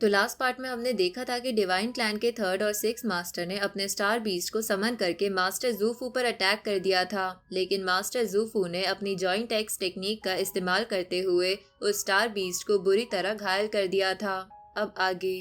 तो last part में हमने देखा था कि डिवाइन क्लैन के थर्ड और सिक्स मास्टर ने अपने स्टार बीस्ट को समन करके मास्टर जूफू पर अटैक कर दिया था, लेकिन मास्टर जूफू ने अपनी जॉइंट एक्स टेक्निक का इस्तेमाल करते हुए उस स्टार बीस्ट को बुरी तरह घायल कर दिया था। अब आगे।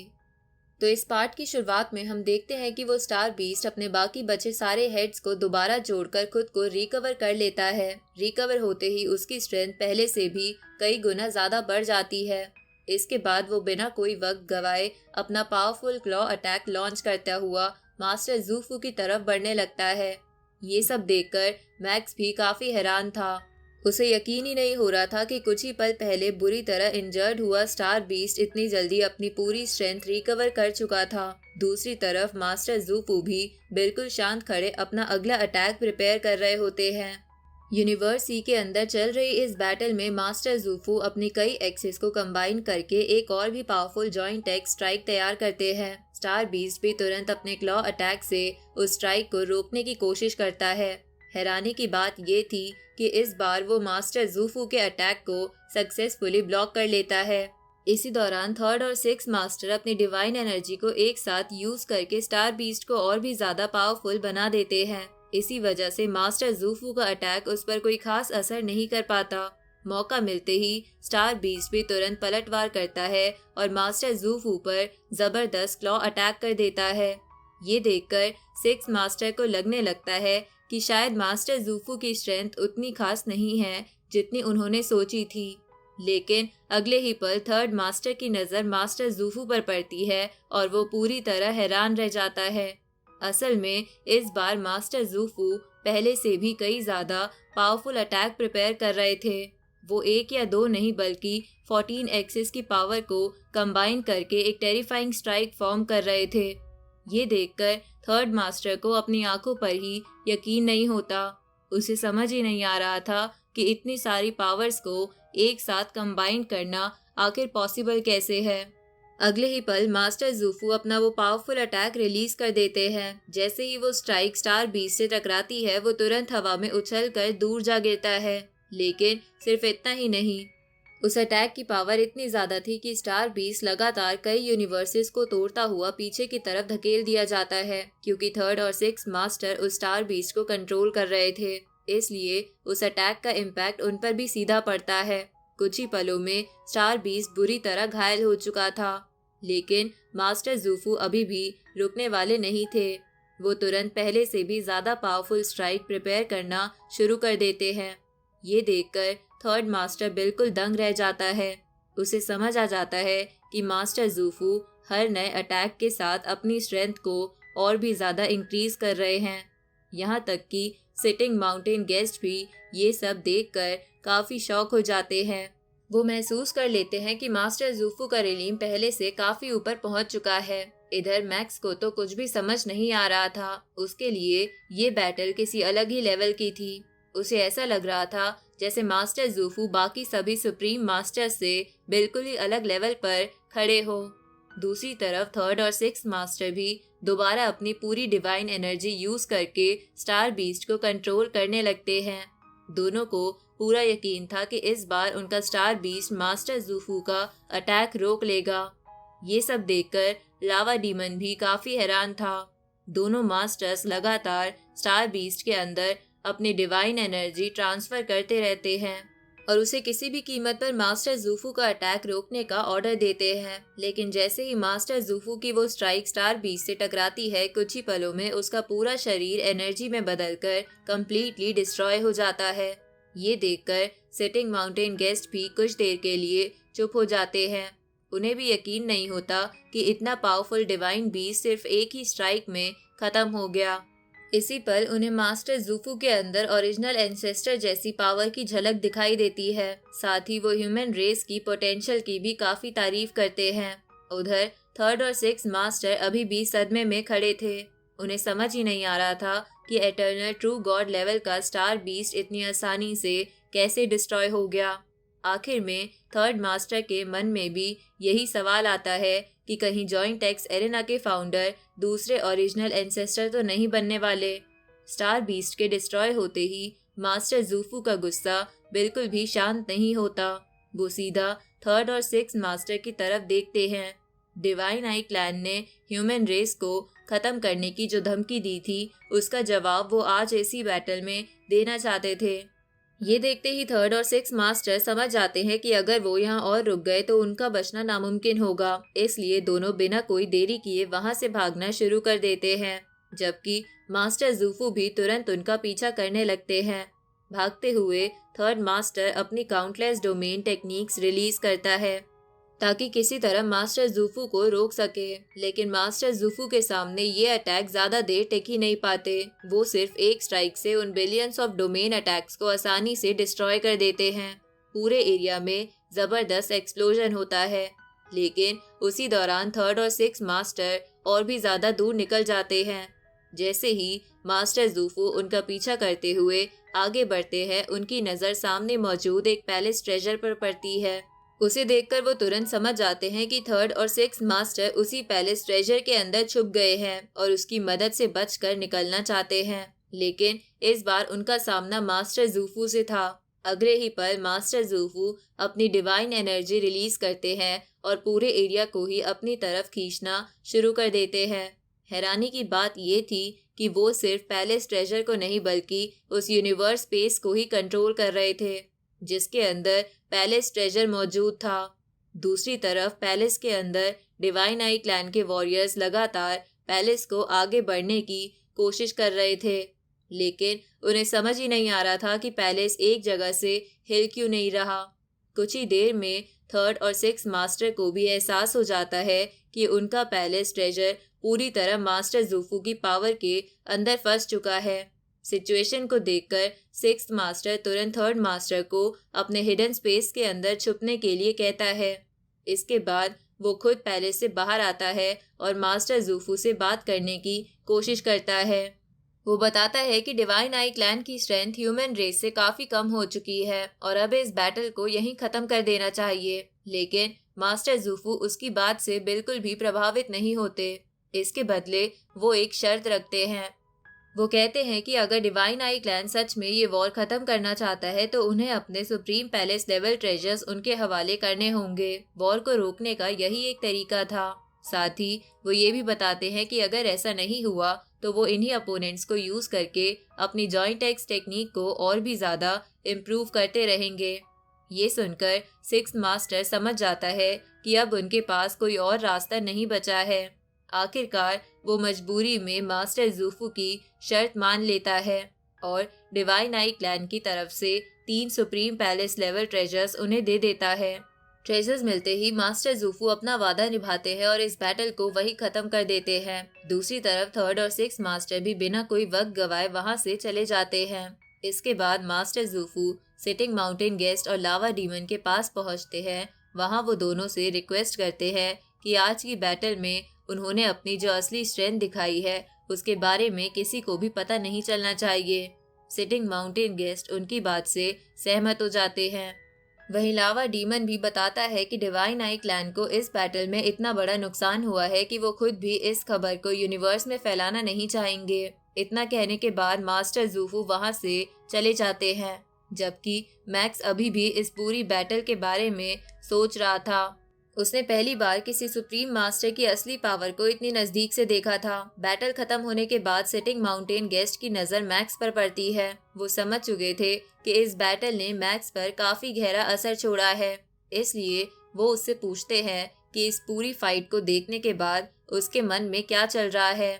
तो इस पार्ट की शुरुआत में हम देखते हैं कि वो स्टार बीस्ट अपने बाकी बचे सारे हेड्स को दोबारा जोड़कर खुद को रिकवर कर लेता है। रिकवर होते ही उसकी स्ट्रेंथ पहले से भी कई गुना ज्यादा बढ़ जाती है। इसके बाद वो बिना कोई वक्त गवाए अपना पावरफुल क्लॉ अटैक लॉन्च करता हुआ मास्टर जूफू की तरफ बढ़ने लगता है। ये सब देखकर मैक्स भी काफी हैरान था। उसे यकीन ही नहीं हो रहा था कि कुछ ही पल पहले बुरी तरह इंजर्ड हुआ स्टार बीस्ट इतनी जल्दी अपनी पूरी स्ट्रेंथ रिकवर कर चुका था। दूसरी तरफ मास्टर जूफू भी बिल्कुल शांत खड़े अपना अगला अटैक प्रिपेयर कर रहे होते हैं। यूनिवर्स ई के अंदर चल रही इस बैटल में मास्टर जूफू अपनी कई एक्सेस को कंबाइन करके एक और भी पावरफुल जॉइंट एक्स स्ट्राइक तैयार करते हैं। स्टार बीस्ट भी तुरंत अपने क्लॉ अटैक से उस स्ट्राइक को रोकने की कोशिश करता है। हैरानी की बात ये थी कि इस बार वो मास्टर जूफू के अटैक को सक्सेसफुली ब्लॉक कर लेता है। इसी दौरान थर्ड और सिक्स मास्टर अपनी डिवाइन एनर्जी को एक साथ यूज करके स्टार बीस्ट को और भी ज्यादा पावरफुल बना देते हैं। इसी वजह से मास्टर जूफू का अटैक उस पर कोई खास असर नहीं कर पाता। मौका मिलते ही स्टार बीस्ट भी तुरंत पलटवार करता है और मास्टर जूफू पर जबरदस्त क्लॉ अटैक कर देता है। ये देखकर सिक्स मास्टर को लगने लगता है कि शायद मास्टर जूफू की स्ट्रेंथ उतनी खास नहीं है जितनी उन्होंने सोची थी। लेकिन अगले ही पल थर्ड मास्टर की नज़र मास्टर जूफू पर पड़ती है और वो पूरी तरह हैरान रह जाता है। असल में इस बार मास्टर जूफू पहले से भी कई ज़्यादा पावरफुल अटैक प्रिपेयर कर रहे थे। वो एक या दो नहीं बल्कि 14 एक्सिस की पावर को कंबाइन करके एक टेरिफाइंग स्ट्राइक फॉर्म कर रहे थे। ये देखकर थर्ड मास्टर को अपनी आंखों पर ही यकीन नहीं होता। उसे समझ ही नहीं आ रहा था कि इतनी सारी पावर्स को एक साथ कंबाइन करना आखिर पॉसिबल कैसे है। अगले ही पल मास्टर जूफू अपना वो पावरफुल अटैक रिलीज कर देते हैं। जैसे ही वो स्ट्राइक स्टार बीस्ट से टकराती है वो तुरंत हवा में उछलकर दूर जा गिरता है। लेकिन सिर्फ इतना ही नहीं, उस अटैक की पावर इतनी ज्यादा थी कि स्टार बीस्ट लगातार कई यूनिवर्सेस को तोड़ता हुआ पीछे की तरफ धकेल दिया जाता है, क्योंकि थर्ड और सिक्स मास्टर उस स्टार बीस्ट को कंट्रोल कर रहे थे। इसलिए उस अटैक का इम्पैक्ट उन पर भी सीधा पड़ता है। कुछ ही पलों में स्टार बीस्ट बुरी तरह घायल हो चुका था, लेकिन मास्टर जूफू अभी भी रुकने वाले नहीं थे। वो तुरंत पहले से भी ज्यादा पावरफुल स्ट्राइक प्रिपेयर करना शुरू कर देते हैं। ये देखकर थर्ड मास्टर बिल्कुल दंग रह जाता है। उसे समझ आ जाता है कि मास्टर जूफू हर नए अटैक के साथ अपनी स्ट्रेंथ को और भी ज़्यादा इंक्रीज कर रहे हैं। यहाँ तक कि सिटिंग माउंटेन गेस्ट भी ये सब देखकर काफ़ी शॉक हो जाते हैं। वो महसूस कर लेते हैं कि मास्टर जूफू का रिलीम पहले से काफ़ी ऊपर पहुँच चुका है। इधर मैक्स को तो कुछ भी समझ नहीं आ रहा था। उसके लिए ये बैटल किसी अलग ही लेवल की थी। उसे ऐसा लग रहा था जैसे मास्टर जूफू बाकी सभी सुप्रीम मास्टर से बिल्कुल ही अलग लेवल पर खड़े हो। दूसरी तरफ थर्ड और सिक्स मास्टर भी दोबारा अपनी पूरी डिवाइन एनर्जी यूज करके स्टार बीस्ट को कंट्रोल करने लगते हैं। दोनों को पूरा यकीन था कि इस बार उनका स्टार बीस्ट मास्टर जूफू का अटैक रोक लेगा। ये सब देखकर लावा डीमन भी काफी हैरान था। दोनों मास्टर्स लगातार स्टार बीस्ट के अंदर अपनी डिवाइन एनर्जी ट्रांसफर करते रहते हैं और उसे किसी भी कीमत पर मास्टर जूफू का अटैक रोकने का ऑर्डर देते हैं। लेकिन जैसे ही मास्टर जूफू की वो स्ट्राइक स्टार बीस्ट से टकराती है, कुछ ही पलों में उसका पूरा शरीर एनर्जी में बदलकर कंप्लीटली डिस्ट्रॉय हो जाता है। ये देखकर सिटिंग माउंटेन गेस्ट भी कुछ देर के लिए चुप हो जाते हैं। उन्हें भी यकीन नहीं होता कि इतना पावरफुल डिवाइन बीस्ट सिर्फ एक ही स्ट्राइक में खत्म हो गया। इसी पल उन्हें मास्टर जूफू के अंदर ओरिजिनल एंसेस्टर जैसी पावर की झलक दिखाई देती है। साथ ही वो ह्यूमन रेस की पोटेंशियल की भी काफी तारीफ करते हैं। उधर थर्ड और सिक्स मास्टर अभी भी सदमे में खड़े थे। उन्हें समझ ही नहीं आ रहा था कि एटर्नल ट्रू गॉड लेवल का स्टार बीस्ट इतनी आसानी से कैसे डिस्ट्रॉय हो गया। आखिर में थर्ड मास्टर के मन में भी यही सवाल आता है कि कहीं जॉइंट एक्स एरेना के फाउंडर दूसरे ओरिजिनल एंसेस्टर तो नहीं बनने वाले। स्टार बीस्ट के डिस्ट्रॉय होते ही मास्टर जूफू का गुस्सा बिल्कुल भी शांत नहीं होता। वो सीधा थर्ड और सिक्स मास्टर की तरफ देखते हैं। डिवाइन आई क्लैन ने ह्यूमन रेस को खत्म करने की जो धमकी दी थी उसका जवाब वो आज इसी बैटल में देना चाहते थे। ये देखते ही थर्ड और सिक्स मास्टर समझ जाते हैं कि अगर वो यहाँ और रुक गए तो उनका बचना नामुमकिन होगा, इसलिए दोनों बिना कोई देरी किए वहां से भागना शुरू कर देते हैं, जबकि मास्टर जूफू भी तुरंत उनका पीछा करने लगते हैं। भागते हुए थर्ड मास्टर अपनी काउंटलेस डोमेन टेक्निक्स रिलीज करता है ताकि किसी तरह मास्टर जूफू को रोक सके, लेकिन मास्टर जूफू के सामने ये अटैक ज्यादा देर टिक ही नहीं पाते। वो सिर्फ एक स्ट्राइक से उन बिलियंस ऑफ डोमेन अटैक्स को आसानी से डिस्ट्रॉय कर देते हैं। पूरे एरिया में जबरदस्त एक्सप्लोजन होता है, लेकिन उसी दौरान थर्ड और सिक्स मास्टर और भी ज्यादा दूर निकल जाते हैं। जैसे ही मास्टर जूफू उनका पीछा करते हुए आगे बढ़ते हैं, उनकी नजर सामने मौजूद एक पैलेस ट्रेजर पर पड़ती है। उसे देखकर वो तुरंत समझ जाते हैं कि थर्ड और सिक्स मास्टर उसी पैलेस ट्रेजर के अंदर छुप गए हैं और उसकी मदद से बचकर निकलना चाहते हैं, लेकिन इस बार उनका सामना मास्टर जूफू से था। अगले ही पल मास्टर जूफू अपनी डिवाइन एनर्जी रिलीज करते हैं और पूरे एरिया को ही अपनी तरफ खींचना शुरू कर देते हैं। हैरानी की बात ये थी कि वो सिर्फ पैलेस ट्रेजर को नहीं बल्कि उस यूनिवर्स स्पेस को ही कंट्रोल कर रहे थे जिसके अंदर पैलेस ट्रेजर मौजूद था। दूसरी तरफ पैलेस के अंदर डिवाइन आई क्लैन के वॉरियर्स लगातार पैलेस को आगे बढ़ने की कोशिश कर रहे थे, लेकिन उन्हें समझ ही नहीं आ रहा था कि पैलेस एक जगह से हिल क्यों नहीं रहा। कुछ ही देर में थर्ड और सिक्स मास्टर को भी एहसास हो जाता है कि उनका पैलेस ट्रेजर पूरी तरह मास्टर जूफू की पावर के अंदर फंस चुका है। सिचुएशन को देखकर सिक्स्थ मास्टर तुरंत थर्ड मास्टर को अपने हिडन स्पेस के अंदर छुपने के लिए कहता है। इसके बाद वो खुद पैलेस से बाहर आता है और मास्टर जूफू से बात करने की कोशिश करता है। वो बताता है कि डिवाइन आई क्लैन की स्ट्रेंथ ह्यूमन रेस से काफी कम हो चुकी है और अब इस बैटल को यहीं खत्म कर देना चाहिए, लेकिन मास्टर जूफू उसकी बात से बिल्कुल भी प्रभावित नहीं होते। इसके बदले वो एक शर्त रखते हैं। वो कहते हैं कि अगर डिवाइन आई क्लैन सच में ये वॉर खत्म करना चाहता है तो उन्हें अपने सुप्रीम पैलेस लेवल ट्रेजर्स उनके हवाले करने होंगे। वॉर को रोकने का यही एक तरीका था। साथ ही वो ये भी बताते हैं कि अगर ऐसा नहीं हुआ तो वो इन्हीं अपोनेंट्स को यूज करके अपनी जॉइंट एक्स टेक्निक को और भी ज्यादा इम्प्रूव करते रहेंगे। ये सुनकर सिक्स्थ मास्टर समझ जाता है कि अब उनके पास कोई और रास्ता नहीं बचा है। आखिरकार वो मजबूरी में मास्टर जूफू की शर्त मान लेता है और डिवाइन आई क्लैन की तरफ से 3 सुप्रीम पैलेस लेवल ट्रेजर्स उन्हें दे देता है। ट्रेजर्स मिलते ही मास्टर जूफू अपना वादा निभाते हैं और इस बैटल को वही खत्म कर देते हैं। दूसरी तरफ थर्ड और सिक्स मास्टर भी बिना कोई वक्त गवाए वहां से चले जाते हैं। इसके बाद मास्टर जूफू सिटिंग माउंटेन गेस्ट और लावा डीमन के पास पहुंचते हैं। वहां वो दोनों से रिक्वेस्ट करते हैं कि आज की बैटल में उन्होंने अपनी जो असली स्ट्रेंथ दिखाई है उसके बारे में किसी को भी पता नहीं चलना चाहिए। सिटिंग माउंटेन गेस्ट उनकी बात से सहमत हो जाते हैं। वहीं लावा डीमन भी बताता है कि डिवाइन आई क्लैन को इस बैटल में इतना बड़ा नुकसान हुआ है कि वो खुद भी इस खबर को यूनिवर्स में फैलाना नहीं चाहेंगे। इतना कहने के बाद मास्टर जूफू वहां से चले जाते हैं, जबकि मैक्स अभी भी इस पूरी बैटल के बारे में सोच रहा था। उसने पहली बार किसी सुप्रीम मास्टर की असली पावर को इतनी नजदीक से देखा था। बैटल खत्म होने के बाद सिटिंग माउंटेन गेस्ट की नजर मैक्स पर पड़ती है। वो समझ चुके थे कि इस बैटल ने मैक्स पर काफी गहरा असर छोड़ा है, इसलिए वो उससे पूछते हैं कि इस पूरी फाइट को देखने के बाद उसके मन में क्या चल रहा है।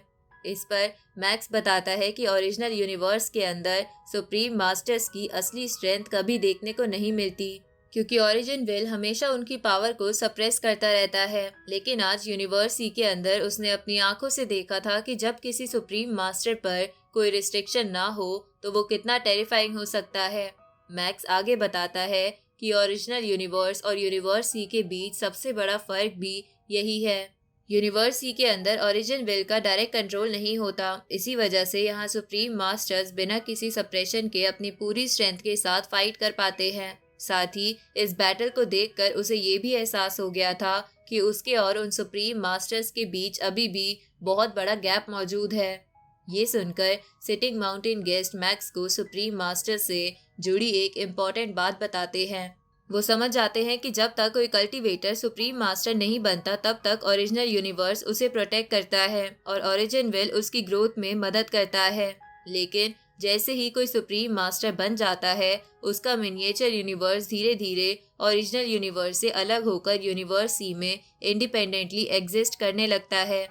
इस पर मैक्स बताता है कि ओरिजिनल यूनिवर्स के अंदर सुप्रीम मास्टर्स की असली स्ट्रेंथ कभी देखने को नहीं मिलती, क्योंकि ओरिजिन विल हमेशा उनकी पावर को सप्रेस करता रहता है। लेकिन आज यूनिवर्स सी के अंदर उसने अपनी आंखों से देखा था कि जब किसी सुप्रीम मास्टर पर कोई रिस्ट्रिक्शन ना हो तो वो कितना टेरिफाइंग हो सकता है। मैक्स आगे बताता है कि ओरिजिनल यूनिवर्स और यूनिवर्स सी के बीच सबसे बड़ा फर्क भी यही है। यूनिवर्स सी के अंदर ओरिजिन विल का डायरेक्ट कंट्रोल नहीं होता, इसी वजह से यहाँ सुप्रीम मास्टर्स बिना किसी सप्रेशन के अपनी पूरी स्ट्रेंथ के साथ फाइट कर पाते हैं। साथ ही इस बैटल को देखकर उसे ये भी एहसास हो गया था कि उसके और उन सुप्रीम मास्टर्स के बीच अभी भी बहुत बड़ा गैप मौजूद है। ये सुनकर सिटिंग माउंटेन गेस्ट मैक्स को सुप्रीम मास्टर से जुड़ी एक इम्पॉर्टेंट बात बताते हैं। वो समझ जाते हैं कि जब तक कोई कल्टीवेटर सुप्रीम मास्टर नहीं बनता तब तक ओरिजिनल यूनिवर्स उसे प्रोटेक्ट करता है और ओरिजिन विल उसकी ग्रोथ में मदद करता है। लेकिन जैसे ही कोई सुप्रीम मास्टर बन जाता है, उसका मिनिएचर यूनिवर्स धीरे धीरे ओरिजिनल यूनिवर्स से अलग होकर यूनिवर्स सी में इंडिपेंडेंटली एग्जिस्ट करने लगता है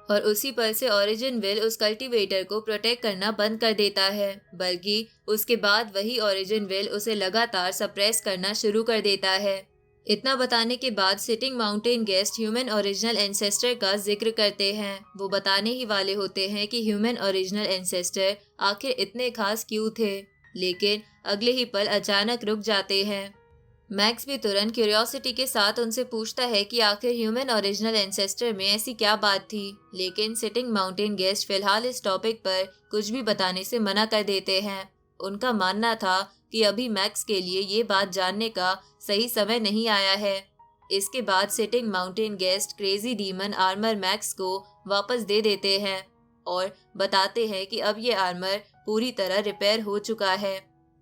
और उसी पल से ओरिजिन विल उस कल्टीवेटर को प्रोटेक्ट करना बंद कर देता है, बल्कि उसके बाद वही ओरिजिन विल उसे लगातार सप्रेस करना शुरू कर देता है। इतना बताने के बाद sitting mountain guest human original ancestor का जिक्र करते हैं। वो बताने ही वाले होते हैं कि ह्यूमन ओरिजिनल एंसेस्टर आखिर इतने खास क्यों थे, लेकिन अगले ही पल अचानक रुक जाते हैं। मैक्स भी तुरंत क्यूरियोसिटी के साथ उनसे पूछता है कि आखिर ह्यूमन ओरिजिनल एंसेस्टर में ऐसी क्या बात थी, लेकिन सिटिंग माउंटेन गेस्ट फिलहाल इस टॉपिक पर कुछ भी बताने से मना कर देते हैं। उनका मानना था कि अभी मैक्स के लिए ये बात जानने का सही समय नहीं आया है। इसके बाद sitting mountain guest crazy demon armour max को वापस दे देते हैं और बताते हैं कि अब ये आर्मर पूरी तरह रिपेयर हो चुका है।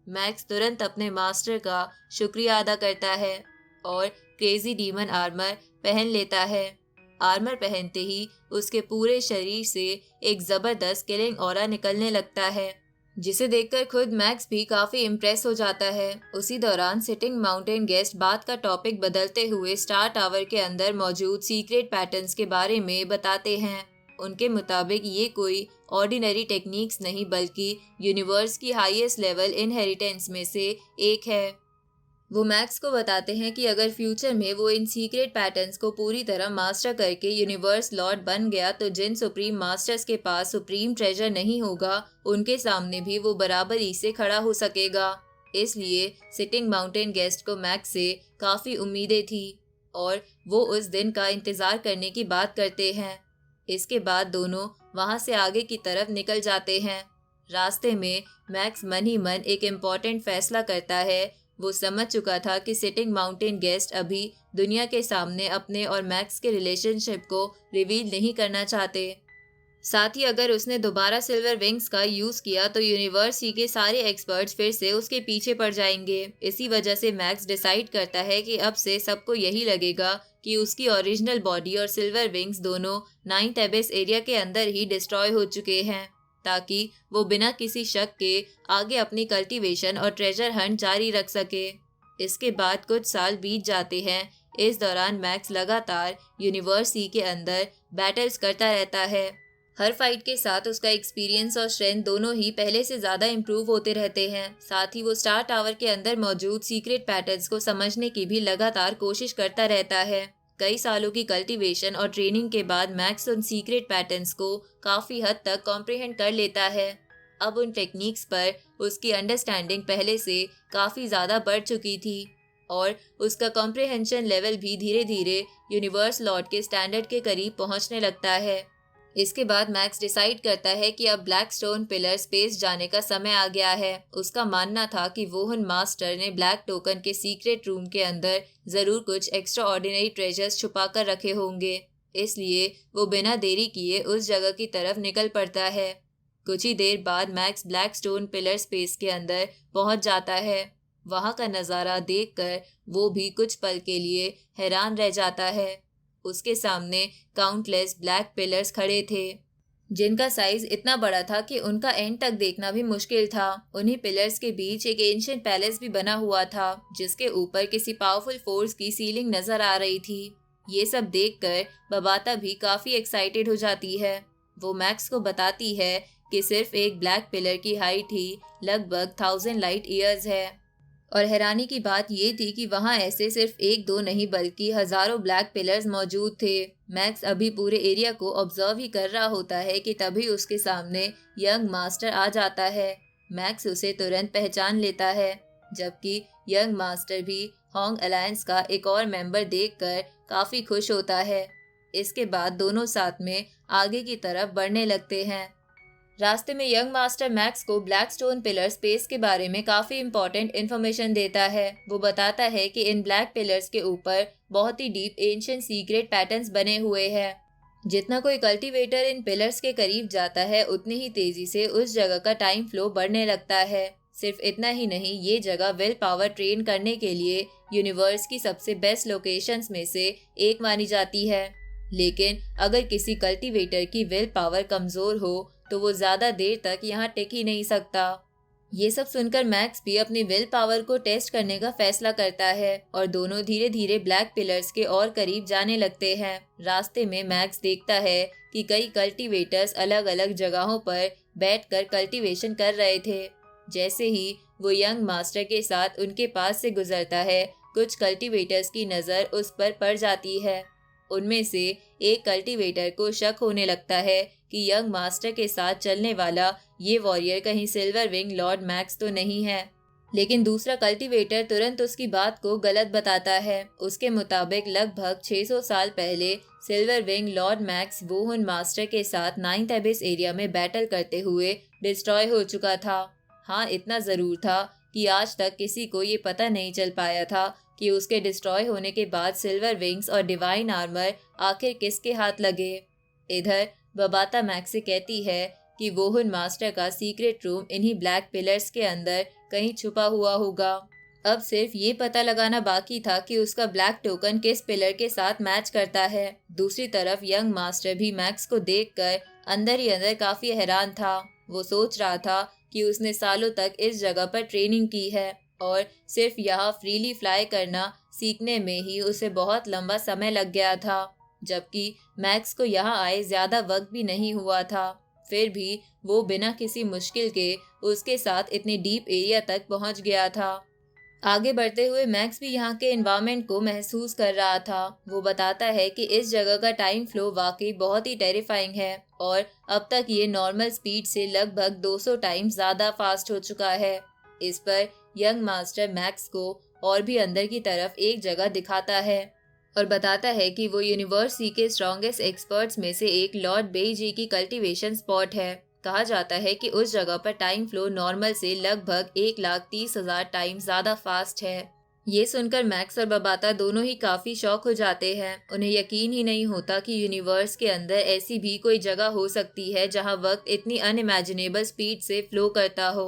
मैक्स तुरंत अपने मास्टर का शुक्रिया अदा करता है और क्रेजी डीमन आर्मर पहन लेता है। आर्मर पहनते ही उसके पूरे शरीर से एक जबरदस्त किलिंग ऑरा निकलने लगता है, जिसे देखकर खुद मैक्स भी काफी इम्प्रेस हो जाता है। उसी दौरान सिटिंग माउंटेन गेस्ट बात का टॉपिक बदलते हुए स्टार टावर के अंदर मौजूद सीक्रेट पैटर्न्स के बारे में बताते हैं। उनके मुताबिक ये कोई ऑर्डिनरी टेक्निक्स नहीं बल्कि यूनिवर्स की हाईएस्ट लेवल इनहेरिटेंस में से एक है। वो मैक्स को बताते हैं कि अगर फ्यूचर में वो इन सीक्रेट पैटर्न्स को पूरी तरह मास्टर करके यूनिवर्स लॉर्ड बन गया तो जिन सुप्रीम मास्टर्स के पास सुप्रीम ट्रेजर नहीं होगा, उनके सामने भी वो बराबरी से खड़ा हो सकेगा। इसलिए सिटिंग माउंटेन गेस्ट को मैक्स से काफ़ी उम्मीदें थी और वो उस दिन का इंतज़ार करने की बात करते हैं। इसके बाद दोनों वहां से आगे की तरफ निकल जाते हैं। रास्ते में मैक्स मन ही मन एक इम्पॉर्टेंट फैसला करता है। वो समझ चुका था कि सिटिंग माउंटेन गेस्ट अभी दुनिया के सामने अपने और मैक्स के रिलेशनशिप को रिवील नहीं करना चाहते। साथ ही अगर उसने दोबारा सिल्वर विंग्स का यूज किया तो यूनिवर्स ही के सारे एक्सपर्ट्स फिर से उसके पीछे पड़ जाएंगे। इसी वजह से मैक्स डिसाइड करता है कि अब से सबको यही लगेगा कि उसकी ओरिजिनल बॉडी और सिल्वर विंग्स दोनों नाइन्थ एबिस एरिया के अंदर ही डिस्ट्रॉय हो चुके हैं, ताकि वो बिना किसी शक के आगे अपनी कल्टीवेशन और ट्रेजर हंट जारी रख सके। इसके बाद कुछ साल बीत जाते हैं। इस दौरान मैक्स लगातार यूनिवर्स ही के अंदर बैटल्स करता रहता है। हर फाइट के साथ उसका एक्सपीरियंस और स्ट्रेंथ दोनों ही पहले से ज़्यादा इम्प्रूव होते रहते हैं। साथ ही वो स्टार टावर के अंदर मौजूद सीक्रेट पैटर्न्स को समझने की भी लगातार कोशिश करता रहता है। कई सालों की कल्टीवेशन और ट्रेनिंग के बाद मैक्स उन सीक्रेट पैटर्न्स को काफ़ी हद तक कॉम्प्रिहेंड कर लेता है। अब उन टेक्निक्स पर उसकी अंडरस्टैंडिंग पहले से काफ़ी ज़्यादा बढ़ चुकी थी और उसका कॉम्प्रिहेंशन लेवल भी धीरे धीरे यूनिवर्स लॉर्ड के स्टैंडर्ड के करीब पहुंचने लगता है। इसके बाद मैक्स डिसाइड करता है कि अब ब्लैक स्टोन पिलर स्पेस जाने का समय आ गया है। उसका मानना था कि वोहन मास्टर ने ब्लैक टोकन के सीक्रेट रूम के अंदर ज़रूर कुछ एक्स्ट्रा ऑर्डिनरी ट्रेजर्स छुपा कर रखे होंगे, इसलिए वो बिना देरी किए उस जगह की तरफ निकल पड़ता है। कुछ ही देर बाद max black stone pillar space के अंदर पहुंच जाता है। वहाँ का नज़ारा देखकर वो भी कुछ पल के लिए हैरान रह जाता है। उसके सामने काउंटलेस ब्लैक पिलर्स खड़े थे, जिनका साइज इतना बड़ा था कि उनका एंड तक देखना भी मुश्किल था। उन्हीं पिलर्स के बीच एक एंशिएंट पैलेस भी बना हुआ था, जिसके ऊपर किसी पावरफुल फोर्स की सीलिंग नजर आ रही थी। ये सब देखकर बबाता भी काफी एक्साइटेड हो जाती है। वो मैक्स को बताती है कि सिर्फ एक ब्लैक पिलर की हाइट ही लगभग 1000 लाइट ईयर्स है और हैरानी की बात ये थी कि वहाँ ऐसे सिर्फ एक दो नहीं बल्कि हजारों ब्लैक पिलर्स मौजूद थे। मैक्स अभी पूरे एरिया को ऑब्जर्व ही कर रहा होता है कि तभी उसके सामने यंग मास्टर आ जाता है। मैक्स उसे तुरंत पहचान लेता है, जबकि यंग मास्टर भी होंग अलायंस का एक और मेंबर देखकर काफी खुश होता है। इसके बाद दोनों साथ में आगे की तरफ बढ़ने लगते हैं। रास्ते में यंग मास्टर मैक्स को ब्लैक स्टोन पिलर स्पेस के बारे में काफी इंपॉर्टेंट इन्फॉर्मेशन देता है। वो बताता है कि इन ब्लैक पिलर्स के ऊपर बहुत ही डीप एंशिएंट सीक्रेट पैटर्न्स बने हुए हैं। जितना कोई कल्टीवेटर इन पिलर्स के करीब जाता है उतनी ही तेजी से उस जगह का टाइम फ्लो बढ़ने लगता है। सिर्फ इतना ही नहीं, ये जगह विल पावर ट्रेन करने के लिए यूनिवर्स की सबसे बेस्ट लोकेशंस में से एक मानी जाती है। लेकिन अगर किसी कल्टीवेटर की विल पावर कमजोर हो तो वो ज्यादा देर तक यहाँ टिक ही नहीं सकता। ये सब सुनकर मैक्स भी अपनी विल पावर को टेस्ट करने का फैसला करता है और दोनों धीरे धीरे ब्लैक पिलर्स के और करीब जाने लगते हैं। रास्ते में मैक्स देखता है कि कई कल्टीवेटर्स अलग अलग जगहों पर बैठकर कल्टीवेशन कर रहे थे। जैसे ही वो यंग मास्टर के साथ उनके पास से गुजरता है, कुछ कल्टीवेटर्स की नज़र उस पर पड़ जाती है। उनमें से एक कल्टीवेटर को शक होने लगता है कि यंग मास्टर के साथ चलने वाला ये वॉरियर कहीं सिल्वर विंग लॉर्ड मैक्स तो नहीं है। लेकिन दूसरा कल्टीवेटर तुरंत उसकी बात को गलत बताता है। उसके मुताबिक लगभग 600 साल पहले सिल्वर विंग लॉर्ड मैक्स वोहन मास्टर के साथ 9th एबिस एरिया में बैटल करते हुए डिस्ट्रॉय हो चुका था। हाँ, इतना ज़रूर था कि आज तक किसी को ये पता नहीं चल पाया था कि उसके डिस्ट्रॉय होने के बाद सिल्वर विंग्स और डिवाइन आर्मर आखिर किसके हाथ लगे। इधर बबाता मैक्स से कहती है कि वोहन मास्टर का सीक्रेट रूम इन्हीं ब्लैक पिलर्स के अंदर कहीं छुपा हुआ होगा। अब सिर्फ ये पता लगाना बाकी था कि उसका ब्लैक टोकन किस पिलर के साथ मैच करता है। दूसरी तरफ यंग मास्टर भी मैक्स को देखकर अंदर ही अंदर काफी हैरान था। वो सोच रहा था कि उसने सालों तक इस जगह पर ट्रेनिंग की है और सिर्फ यहाँ फ्रीली फ्लाई करना सीखने में ही उसे बहुत लंबा समय लग गया था, जबकि मैक्स को यहाँ आए ज्यादा वक्त भी नहीं हुआ था। फिर भी वो बिना किसी मुश्किल के उसके साथ इतने डीप एरिया तक पहुंच गया था। आगे बढ़ते हुए मैक्स भी यहाँ के एनवायरनमेंट को महसूस कर रहा था। वो बताता है कि इस जगह का टाइम फ्लो वाकई बहुत ही टेरिफाइंग है और अब तक ये नॉर्मल स्पीड से लगभग 200 टाइम्स ज़्यादा फास्ट हो चुका है। इस पर यंग मास्टर मैक्स को और भी अंदर की तरफ एक जगह दिखाता है और बताता है कि वो यूनिवर्सिटी के स्ट्रॉन्गेस्ट एक्सपर्ट्स में से एक लॉर्ड बेईजी की कल्टीवेशन स्पॉट है। कहा जाता है कि उस जगह पर टाइम फ्लो नॉर्मल से लगभग 1,30,000 टाइम्स ज़्यादा फास्ट है। ये सुनकर मैक्स और बबाता दोनों ही काफ़ी शॉक हो जाते हैं। उन्हें यकीन ही नहीं होता कि यूनिवर्स के अंदर ऐसी भी कोई जगह हो सकती है जहां वक्त इतनी अनइमेजिनेबल स्पीड से फ्लो करता हो।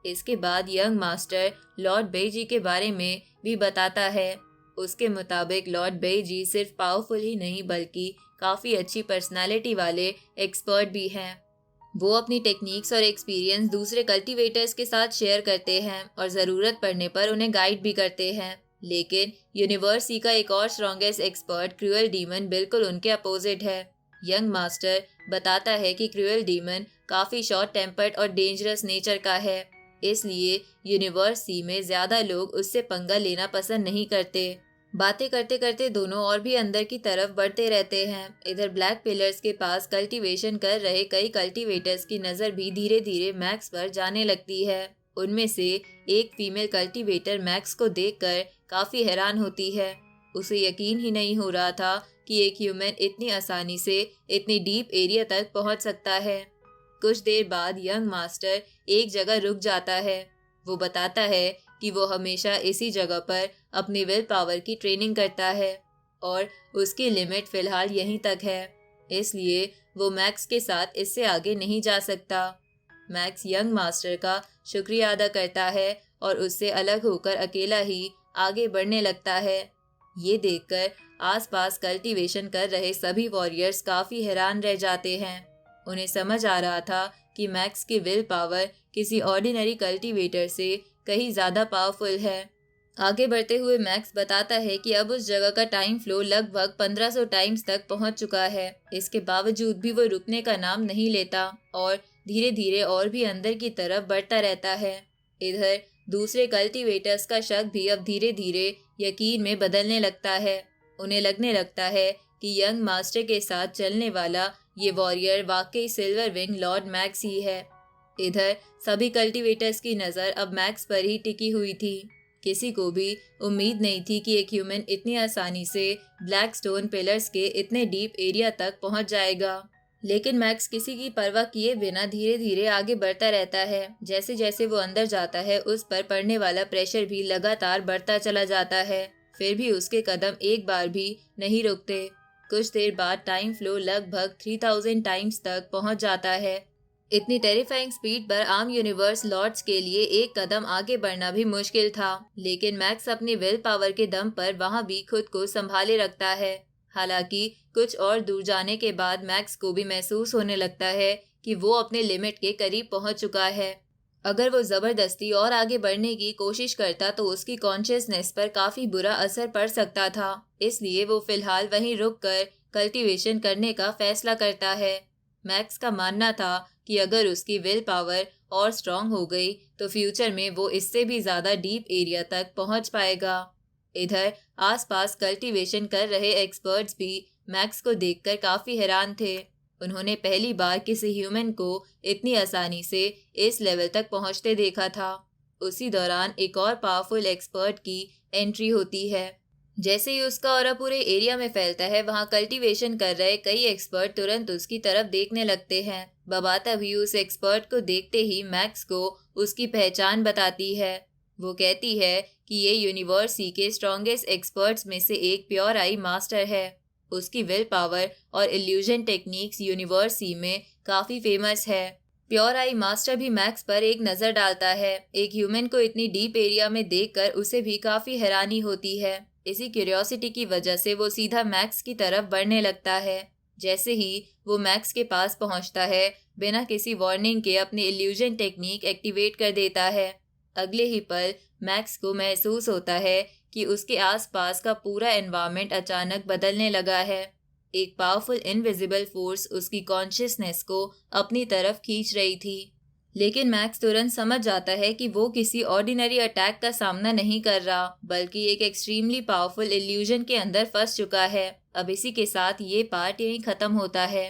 इसके बाद यंग मास्टर लॉर्ड बेईजी के बारे में भी बताता है। उसके मुताबिक लॉर्ड बेईजी सिर्फ पावरफुल ही नहीं बल्कि काफ़ी अच्छी पर्सनालिटी वाले एक्सपर्ट भी हैं। वो अपनी टेक्निक्स और एक्सपीरियंस दूसरे कल्टीवेटर्स के साथ शेयर करते हैं और ज़रूरत पड़ने पर उन्हें गाइड भी करते हैं। लेकिन यूनिवर्सिटी का एक और स्ट्रॉन्गेस्ट एक्सपर्ट क्रूएल डीमन बिल्कुल उनके अपोजिट है। यंग मास्टर बताता है कि क्रूएल डीमन काफ़ी शॉर्ट टेम्पर्ड और डेंजरस नेचर का है, इसलिए यूनिवर्सिटी में ज़्यादा लोग उससे पंगा लेना पसंद नहीं करते। बातें करते करते दोनों और भी अंदर की तरफ बढ़ते रहते हैं। इधर ब्लैक पिलर्स के पास कल्टीवेशन कर रहे कई कल्टीवेटर्स की नज़र भी धीरे धीरे मैक्स पर जाने लगती है। उनमें से एक फीमेल कल्टीवेटर मैक्स को देखकर काफ़ी हैरान होती है। उसे यकीन ही नहीं हो रहा था कि एक ह्यूमन इतनी आसानी से इतनी डीप एरिया तक पहुंच सकता है। कुछ देर बाद यंग मास्टर एक जगह रुक जाता है। वो बताता है कि वो हमेशा इसी जगह पर अपनी विल पावर की ट्रेनिंग करता है और उसकी लिमिट फ़िलहाल यहीं तक है, इसलिए वो मैक्स के साथ इससे आगे नहीं जा सकता। मैक्स यंग मास्टर का शुक्रिया अदा करता है और उससे अलग होकर अकेला ही आगे बढ़ने लगता है। ये देखकर आसपास कल्टीवेशन कर रहे सभी वॉरियर्स काफ़ी हैरान रह जाते हैं। उन्हें समझ आ रहा था कि मैक्स की विल पावर किसी ऑर्डिनरी कल्टीवेटर से कहीं ज़्यादा पावरफुल है। आगे बढ़ते हुए मैक्स बताता है कि अब उस जगह का टाइम फ्लो लगभग 1500 टाइम्स तक पहुंच चुका है। इसके बावजूद भी वो रुकने का नाम नहीं लेता और धीरे धीरे और भी अंदर की तरफ बढ़ता रहता है। इधर दूसरे कल्टीवेटर्स का शक भी अब धीरे धीरे यकीन में बदलने लगता है। उन्हें लगने लगता है कि यंग मास्टर के साथ चलने वाला ये वॉरियर वाकई सिल्वर विंग लॉर्ड मैक्स ही है। इधर सभी कल्टीवेटर्स की नज़र अब मैक्स पर ही टिकी हुई थी। किसी को भी उम्मीद नहीं थी कि एक ह्यूमन इतनी आसानी से ब्लैक स्टोन पिलर्स के इतने डीप एरिया तक पहुंच जाएगा। लेकिन मैक्स किसी की परवाह किए बिना धीरे धीरे आगे बढ़ता रहता है। जैसे जैसे वो अंदर जाता है उस पर पड़ने वाला प्रेशर भी लगातार बढ़ता चला जाता है। फिर भी उसके कदम एक बार भी नहीं रुकते। कुछ देर बाद टाइम फ्लो लगभग 3000 टाइम्स तक पहुंच जाता है। इतनी टेरिफाइंग स्पीड पर आम यूनिवर्स लॉर्ड्स के लिए एक कदम आगे बढ़ना भी मुश्किल था, लेकिन मैक्स अपनी विल पावर के दम पर वहां भी खुद को संभाले रखता है। हालांकि कुछ और दूर जाने के बाद मैक्स को भी महसूस होने लगता है कि वो अपने लिमिट के करीब पहुंच चुका है। अगर वो जबरदस्ती और आगे बढ़ने की कोशिश करता तो उसकी कॉन्शियसनेस पर काफी बुरा असर पड़ सकता था। इसलिए वो फिलहाल वहीं रुककर कल्टीवेशन करने का फैसला करता है। मैक्स का मानना था कि अगर उसकी विल पावर और स्ट्रांग हो गई तो फ्यूचर में वो इससे भी ज्यादा डीप एरिया तक पहुंच पाएगा। इधर आसपास कल्टीवेशन कर रहे एक्सपर्ट्स भी मैक्स को देखकर काफी हैरान थे। उन्होंने पहली बार किसी ह्यूमन को इतनी आसानी से इस लेवल तक पहुंचते देखा था। उसी दौरान एक और पावरफुल एक्सपर्ट की एंट्री होती है। जैसे ही उसका ऑरा पूरे एरिया में फैलता है, वहां कल्टीवेशन कर रहे कई एक्सपर्ट तुरंत उसकी तरफ देखने लगते हैं। बबाता भी उस एक्सपर्ट को देखते ही मैक्स को उसकी पहचान बताती है। वो कहती है कि ये यूनिवर्सिटी के स्ट्रॉन्गेस्ट एक्सपर्ट्स में से एक प्योर आई मास्टर है। उसकी विल पावर और इल्यूजन टेक्निक्स यूनिवर्सिटी में काफी फेमस है। प्योर आई मास्टर भी मैक्स पर एक नजर डालता है। एक ह्यूमन को इतनी डीप एरिया में देखकर उसे भी काफी हैरानी होती है। इसी क्यूरियोसिटी की वजह से वो सीधा मैक्स की तरफ बढ़ने लगता है। जैसे ही वो मैक्स के पास पहुंचता है, बिना किसी वार्निंग के अपनी इल्यूजन टेक्निक एक्टिवेट कर देता है। अगले ही पल मैक्स को महसूस होता है कि उसके आसपास का पूरा एनवायरनमेंट अचानक बदलने लगा है। एक पावरफुल इनविजिबल फोर्स उसकी कॉन्शियसनेस को अपनी तरफ खींच रही थी। लेकिन मैक्स तुरंत समझ जाता है कि वो किसी ऑर्डिनरी अटैक का सामना नहीं कर रहा, बल्कि एक एक्सट्रीमली पावरफुल इल्यूजन के अंदर फंस चुका है। अब इसी के साथ ये पार्ट यहीं खत्म होता है।